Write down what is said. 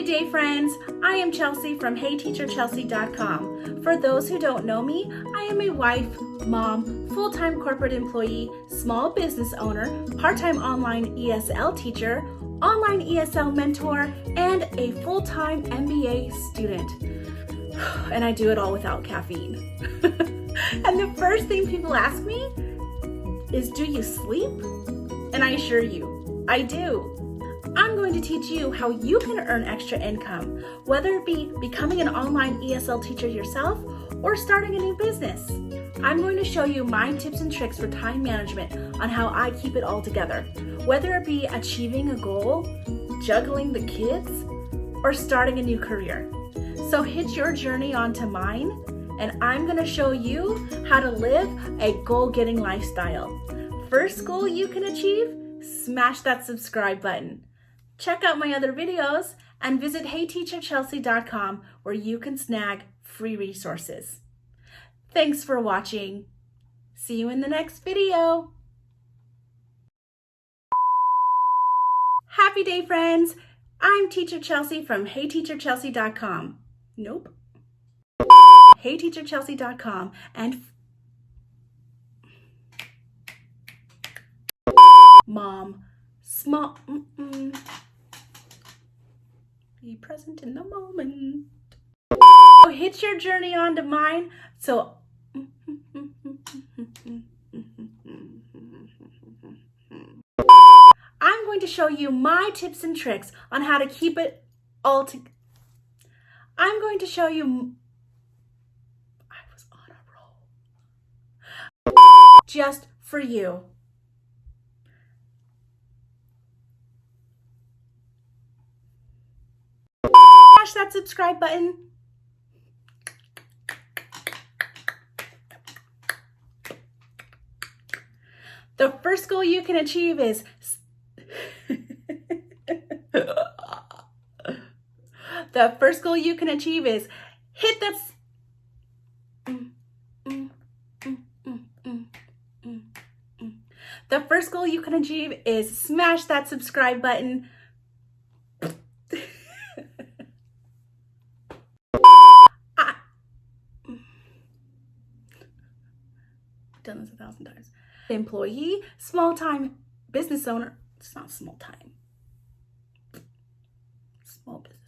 Happy day, friends! I am Chelsea from heyteacherchelsea.com. For those who don't know me, I am a wife, mom, full-time corporate employee, small business owner, part-time online ESL teacher, online ESL mentor, and a full-time MBA student. And I do it all without caffeine. And the first thing people ask me is, do you sleep? And I assure you, I do. I'm going to teach you how you can earn extra income, whether it be becoming an online ESL teacher yourself or starting a new business. I'm going to show you my tips and tricks for time management on how I keep it all together, whether it be achieving a goal, juggling the kids, or starting a new career. So hitch your journey onto mine, and I'm going to show you how to live a goal-getting lifestyle. First goal you can achieve? Smash that subscribe button. Check out my other videos and visit heyteacherchelsea.com where you can snag free resources. Thanks for watching. See you in the next video. Happy day, friends. I'm Teacher Chelsea from heyteacherchelsea.com. Nope. heyteacherchelsea.com and mom, small, be present in the moment. Hitch your journey onto mine. So I'm going to show you my tips and tricks on how to keep it all together. I'm going to show you, I was on a roll, just for you. Smash that subscribe button. The first goal you can achieve is hit that The first goal you can achieve is smash that subscribe button. I've done this 1,000 times. Employee, small-time business owner. It's not small-time. Small business.